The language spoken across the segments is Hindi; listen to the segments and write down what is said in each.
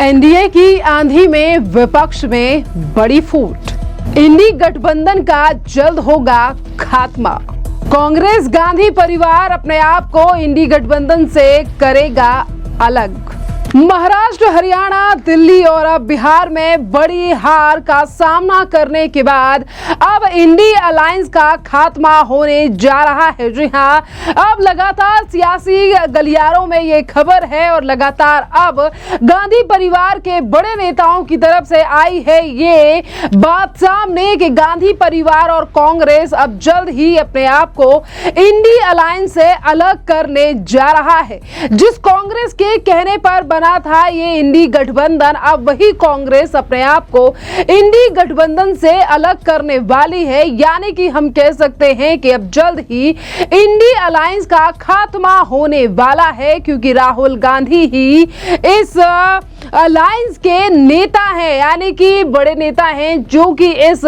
एनडीए की आंधी में विपक्ष में बड़ी फूट। इंडी गठबंधन का जल्द होगा खात्मा। कांग्रेस गांधी परिवार अपने आप को इंडी गठबंधन से करेगा अलग। महाराष्ट्र, हरियाणा, दिल्ली और अब बिहार में बड़ी हार का सामना करने के बाद अब इंडी अलायंस का खात्मा होने जा रहा है। जी हां, अब लगातार सियासी गलियारों में ये खबर है और लगातार अब गांधी परिवार के बड़े नेताओं की तरफ से आई है ये बात सामने कि गांधी परिवार और कांग्रेस अब जल्द ही अपने आप को इंडी अलायंस से अलग करने जा रहा है। जिस कांग्रेस के कहने पर बना था ये इंडी गठबंधन, अब वही कांग्रेस अपने आप को इंडी गठबंधन से अलग करने वाली है। यानी कि हम कह सकते हैं कि अब जल्द ही इंडी अलायंस का खात्मा होने वाला है, क्योंकि राहुल गांधी ही इस अलायंस के नेता हैं, यानी कि बड़े नेता हैं जो कि इस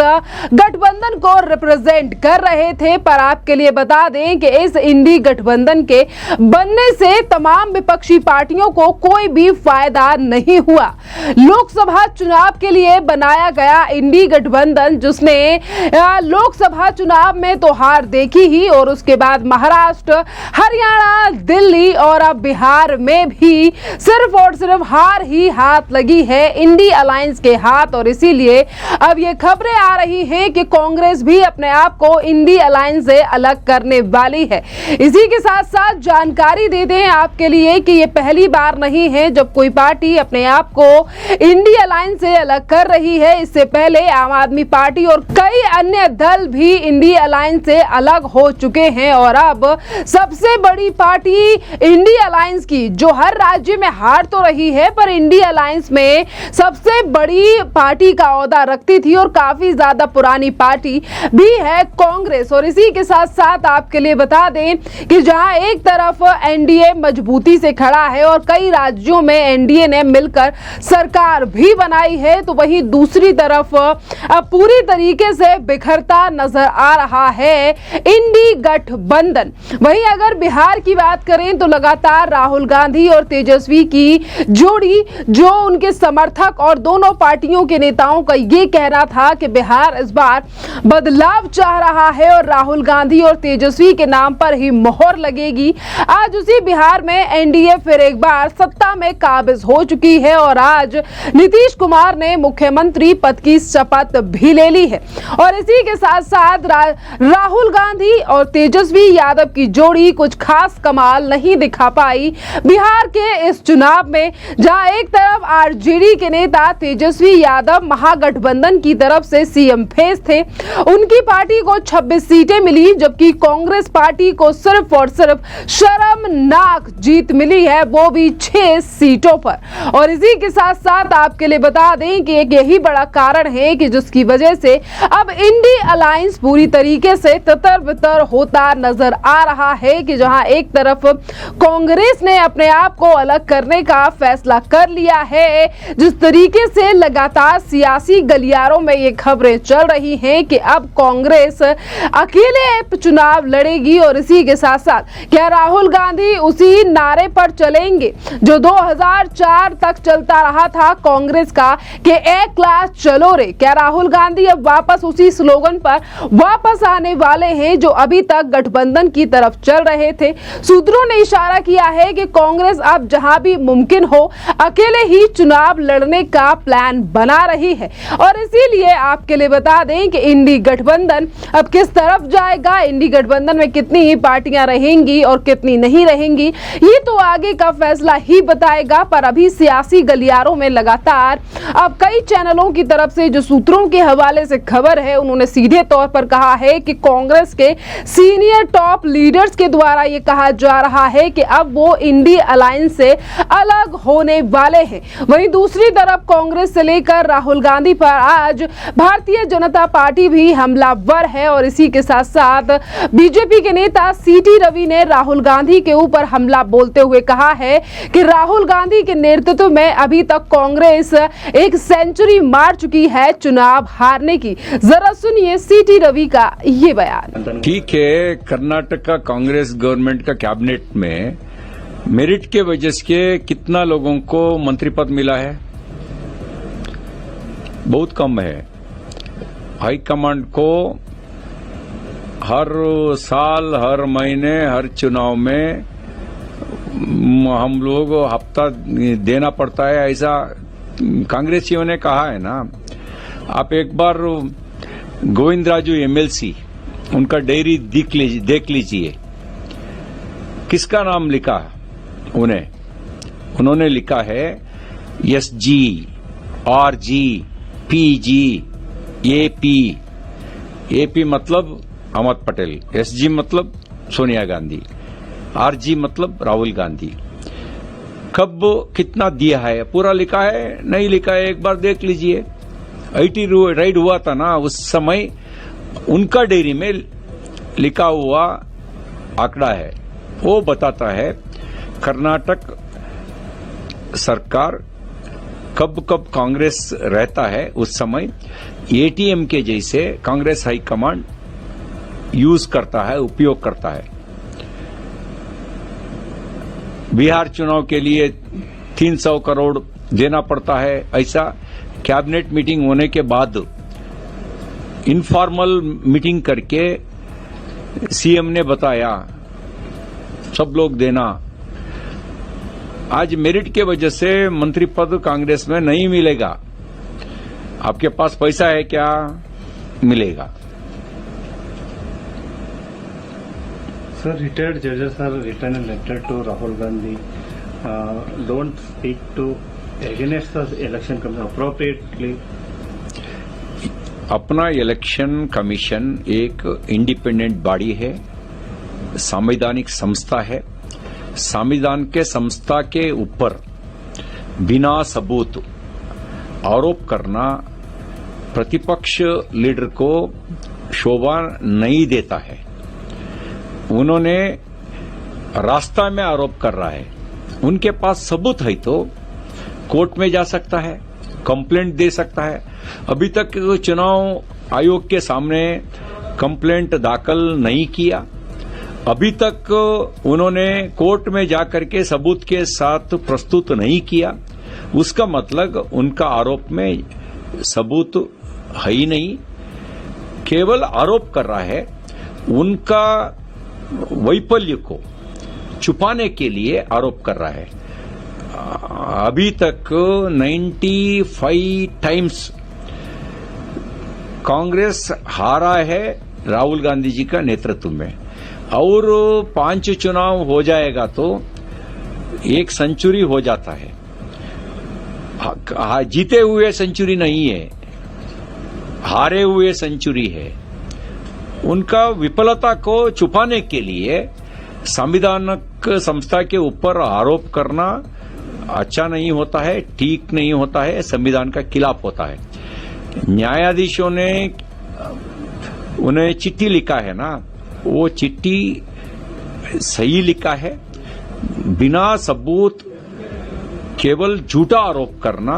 गठबंधन को रिप्रेजेंट कर रहे थे। पर आपके लिए बता दें कि इस इंडी गठबंधन के बनने से तमाम विपक्षी पार्टियों को कोई भी फायदा नहीं हुआ। लोकसभा चुनाव के लिए बनाया गया इंडी गठबंधन, जिसने लोकसभा चुनाव में तो हार देखी ही और उसके बाद महाराष्ट्र, हरियाणा, दिल्ली और अब बिहार में भी सिर्फ और सिर्फ हार ही हाथ लगी है इंडी अलायंस के हाथ। और इसीलिए अब ये खबरें आ रही हैं कि कांग्रेस भी अपने आप को इंडी अलायंस से अलग करने वाली है। इसी के साथ साथ जानकारी दे दें आपके लिए कि ये पहली बार नहीं है जब कोई पार्टी अपने आप को इंडी अलायंस से अलग कर रही है। इससे पहले आम आदमी पार्टी और कई अन्य दल भी इंडी अलायंस से अलग हो चुके हैं। और अब सबसे बड़ी पार्टी इंडी अलायंस की, जो हर राज्य में हार तो रही है, पर इंडी अलायंस में सबसे बड़ी पार्टी का ओहदा रखती थी और काफी ज्यादा पुरानी पार्टी भी है कांग्रेस। और इसी के साथ साथ आपके लिए बता दें कि जहां एक तरफ एनडीए मजबूती से खड़ा है और कई राज्यों में एनडीए ने मिलकर सरकार भी बनाई है, तो वहीं दूसरी तरफ अब पूरी तरीके से बिखरता नजर आ रहा है इंडी गठबंधन। वहीं अगर बिहार की बात करें तो लगातार राहुल गांधी और तेजस्वी की जोड़ी, जो उनके समर्थक और दोनों पार्टियों के नेताओं का ये कहना था कि बिहार इस बार बदलाव चाह रहा है और राहुल गांधी और तेजस्वी के नाम पर ही मोहर लगेगी। आज उसी बिहार में एनडीए फिर एक बार सत्ता में काबिज हो चुकी है और आज नीतीश कुमार ने मुख्यमंत्री पद की शपथ भी ले ली है। और इसी के साथ साथ राहुल गांधी और तेजस्वी यादव की जोड़ी कुछ खास कमाल नहीं दिखा पाई बिहार के इस चुनाव में, जहां एक तरफ आरजेडी के नेता तेजस्वी यादव महागठबंधन की तरफ से सीएम फेस थे, उनकी पार्टी को 26 सीटें मिली, जबकि कांग्रेस पार्टी को सिर्फ और सिर्फ शर्मनाक जीत मिली है, वो भी 6 सीटों पर। और इसी के साथ साथ आपके लिए बता दें कि एक यही बड़ा कारण है कि जिसकी वजह से अब इंडी अलायंस पूरी तरीके से तितर-बितर होता नजर आ रहा है कि जहां एक तरफ कांग्रेस ने अपने आप को अलग करने का फैसला कर लिया है, जिस तरीके से लगातार सियासी गलियारों में ये खबरें चल रही हैं कि अब कांग्रेस अकेले चुनाव लड़ेगी। और इसी के साथ साथ क्या राहुल गांधी उसी नारे पर चलेंगे जो 2004 तक चलता रहा था कांग्रेस का कि एक क्लास चलो रे? क्या राहुल गांधी अब वापस उसी स्लोगन पर वापस आने वाले हैं जो अभी तक गठबंधन की तरफ चल रहे थे? सूत्रों ने इशारा किया है कि कांग्रेस अब जहां भी मुमकिन हो अकेले ही चुनाव लड़ने का प्लान बना रही है। और इसीलिए आपके लिए बता दें कि इंडी गठबंधन अब किस तरफ जाएगा, इंडी गठबंधन में कितनी ही पार्टियां रहेंगी और कितनी नहीं रहेंगी, ये तो आगे का फैसला ही बताएगा। पर अभी सियासी गलियारों में लगातार अब कई चैनलों की तरफ से जो सूत्रों के हवाले से खबर है, उन्होंने सीधे तौर पर कहा है कि कांग्रेस के सीनियर टॉप लीडर्स के द्वारा ये कहा जा रहा है कि अब वो इंडी अलायंस से अलग होने वाले हैं। वहीं दूसरी तरफ कांग्रेस से लेकर राहुल गांधी पर आज भारतीय जनता पार्टी भी हमलावर है। और इसी के साथ साथ बीजेपी के नेता सीटी रवि ने राहुल गांधी के ऊपर हमला बोलते हुए कहा है कि राहुल गांधी के नेतृत्व में अभी तक कांग्रेस एक सेंचुरी मार चुकी है चुनाव हारने की। जरा सुनिए सीटी रवि का ये बयान। ठीक है, कर्नाटक का कांग्रेस गवर्नमेंट का कैबिनेट में मेरिट के वजह से कितना लोगों को मंत्री पद मिला है? बहुत कम है। हाईकमांड को हर साल, हर महीने, हर चुनाव में हम लोग हफ्ता देना पड़ता है, ऐसा कांग्रेसियों ने कहा है ना। आप एक बार गोविंद राजू एमएलसी उनका डायरी देख लीजिए, किसका नाम लिखा उन्होंने लिखा है एसजी, आरजी, पीजी, एपी मतलब अहमद पटेल, एसजी मतलब सोनिया गांधी, आरजी मतलब राहुल गांधी। कब कितना दिया है पूरा लिखा है? नहीं लिखा है, एक बार देख लीजिए। आईटी राइड हुआ था ना, उस समय उनका डायरी में लिखा हुआ आंकड़ा है, वो बताता है कर्नाटक सरकार कब कांग्रेस रहता है उस समय एटीएम के जैसे कांग्रेस हाईकमांड यूज करता है, उपयोग करता है। बिहार चुनाव के लिए 300 करोड़ देना पड़ता है, ऐसा कैबिनेट मीटिंग होने के बाद इनफॉर्मल मीटिंग करके सीएम ने बताया सब लोग देना। आज मेरिट के वजह से मंत्री पद कांग्रेस में नहीं मिलेगा। आपके पास पैसा है क्या? मिलेगा। Sir, retired judges are written a letter to Rahul Gandhi. Don't speak to against the election commission appropriately. अपना इलेक्शन कमीशन एक इंडिपेंडेंट बॉडी है, संवैधानिक संस्था है। संविधान के संस्था के ऊपर बिना सबूत आरोप करना प्रतिपक्ष लीडर को शोभा नहीं देता है। उन्होंने रास्ता में आरोप कर रहा है, उनके पास सबूत है तो कोर्ट में जा सकता है, कंप्लेंट दे सकता है। अभी तक चुनाव आयोग के सामने कंप्लेंट दाखिल नहीं किया। अभी तक उन्होंने कोर्ट में जाकर के सबूत के साथ प्रस्तुत नहीं किया। उसका मतलब उनका आरोप में सबूत है ही नहीं, केवल आरोप कर रहा है। उनका वैफल्य को छुपाने के लिए आरोप कर रहा है। अभी तक 95 टाइम्स कांग्रेस हारा है राहुल गांधी जी का नेतृत्व में, और 5 चुनाव हो जाएगा तो 1 सेंचुरी हो जाता है। जीते हुए सेंचुरी नहीं है, हारे हुए सेंचुरी है। उनका विफलता को छुपाने के लिए संविधानिक संस्था के ऊपर आरोप करना अच्छा नहीं होता है, ठीक नहीं होता है, संविधान का खिलाफ होता है। न्यायाधीशों ने उन्हें चिट्ठी लिखा है ना, वो चिट्ठी सही लिखा है। बिना सबूत केवल झूठा आरोप करना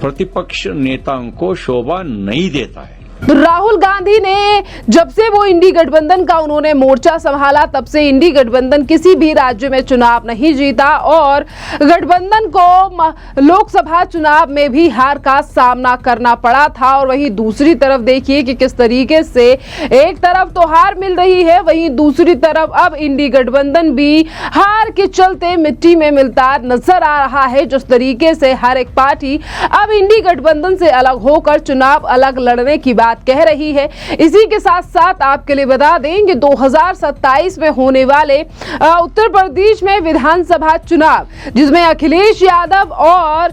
प्रतिपक्ष नेताओं को शोभा नहीं देता है। राहुल गांधी ने जब से वो इंडी गठबंधन का उन्होंने मोर्चा संभाला, तब से इंडी गठबंधन किसी भी राज्य में चुनाव नहीं जीता और गठबंधन को लोकसभा चुनाव में भी हार का सामना करना पड़ा था। और वहीं दूसरी तरफ देखिए कि किस तरीके से एक तरफ तो हार मिल रही है, वहीं दूसरी तरफ अब इंडी गठबंधन भी हार के चलते मिट्टी में मिलता नजर आ रहा है। जिस तरीके से हर एक पार्टी अब इंडी गठबंधन से अलग होकर चुनाव अलग लड़ने की बात कह रही है। इसी के साथ साथ आपके लिए बता दें कि 2027 में होने वाले उत्तर प्रदेश में विधानसभा चुनाव, जिसमें अखिलेश यादव और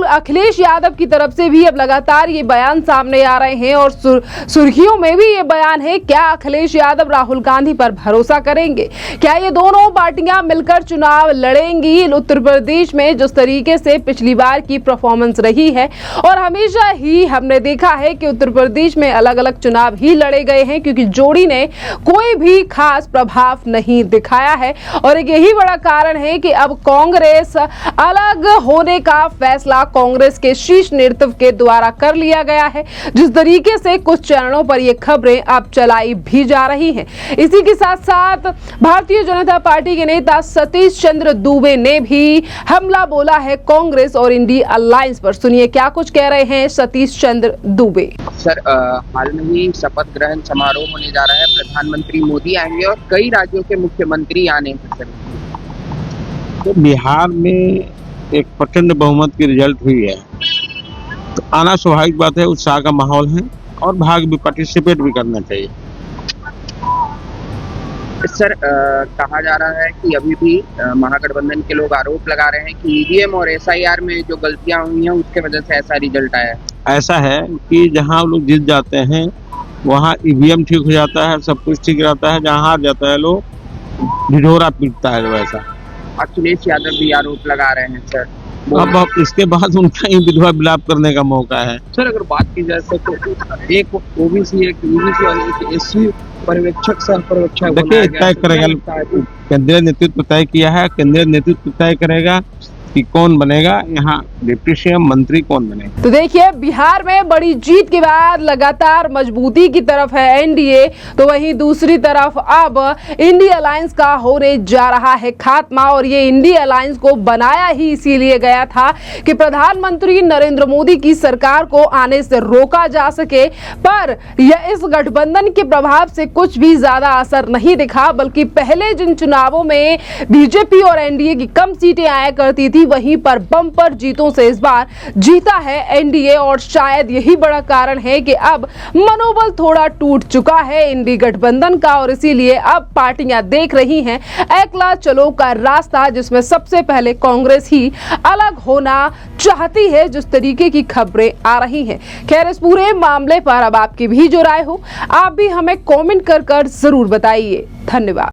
अखिलेश यादव की तरफ से भी अब लगातार ये बयान सामने आ रहे हैं और सुर्खियों में भी ये बयान है। क्या अखिलेश यादव राहुल गांधी पर भरोसा करेंगे? क्या ये दोनों पार्टियां मिलकर चुनाव लड़ेंगी उत्तर प्रदेश में? जिस तरीके से पिछली बार की परफॉर्मेंस रही है और हमेशा ही हमने देखा है कि उत्तर प्रदेश में अलग अलग चुनाव ही लड़े गए हैं, क्योंकि जोड़ी ने कोई भी खास प्रभाव नहीं दिखाया है। और एक यही बड़ा कारण है कि अब कांग्रेस अलग होने का फैसला कांग्रेस के शीर्ष नेतृत्व के द्वारा कर लिया गया है, जिस तरीके से कुछ चैनलों पर ये खबरें अब चलाई भी जा रही हैं। इसी के साथ साथ भारतीय जनता पार्टी के नेता सतीश चंद्र दुबे ने भी हमला बोला है कांग्रेस और इंडी अलायंस पर। सुनिए क्या कुछ कह रहे हैं सतीश चंद्र दुबे। सर, हाल में ही शपथ ग्रहण समारोह होने जा रहा है। प्रधानमंत्री मोदी आएंगे और कई राज्यों के मुख्यमंत्री आने हैं। सर, तो बिहार में एक प्रचंड बहुमत की रिजल्ट हुई है, तो आना स्वाभाविक बात है, उत्साह का माहौल है और भाग भी पार्टिसिपेट भी करना चाहिए। सर, कहा जा रहा है कि अभी भी महागठबंधन के लोग आरोप लगा रहे हैं कि ईवीएम और एसआईआर में जो गलतियां हुई हैं उसके वजह से ऐसा रिजल्ट आया है। ऐसा है कि जहां लोग जीत जाते हैं वहां ईवीएम ठीक हो जाता है, सब कुछ ठीक रहता है। जहां हार जाता है लोग ढिढोरा पीटता है। वैसा अखिलेश यादव भी आरोप लगा रहे हैं। सर, अब इसके बाद उनका ही विधवा विलाप करने का मौका है। सर, अगर बात की जाए तो एक ओबीसी, एक ईबीसी और एक एससी पर्यवेक्षक सह पर्यवेक्षक देखिए, तय करेगा केंद्रीय नेतृत्व, तय किया है। केंद्रीय नेतृत्व तय करेगा कि कौन बनेगा यहाँ डिप्टी सीएम, मंत्री कौन बनेगा। तो देखिए, बिहार में बड़ी जीत के बाद लगातार मजबूती की तरफ है एनडीए, तो वहीं दूसरी तरफ अब इंडी अलायंस का होने जा रहा है खात्मा। और ये इंडी अलायंस को बनाया ही इसीलिए गया था कि प्रधानमंत्री नरेंद्र मोदी की सरकार को आने से रोका जा सके, पर यह इस गठबंधन के प्रभाव से कुछ भी ज्यादा असर नहीं दिखा, बल्कि पहले जिन चुनावों में बीजेपी और एनडीए की कम सीटें आया करती थी, वहीं पर बम्पर जीतों से इस बार जीता है एनडीए। और शायद यही बड़ा कारण है कि अब मनोबल थोड़ा टूट चुका है इंडी गठबंधन का, और इसीलिए अब पार्टियां देख रही हैं एकला चलो का रास्ता, जिसमें सबसे पहले कांग्रेस ही अलग होना चाहती है, जिस तरीके की खबरें आ रही हैं। खैर, इस पूरे मामले पर अब आपकी भी जो राय हो, आप भी हमें कमेंट कर जरूर बताइए। धन्यवाद।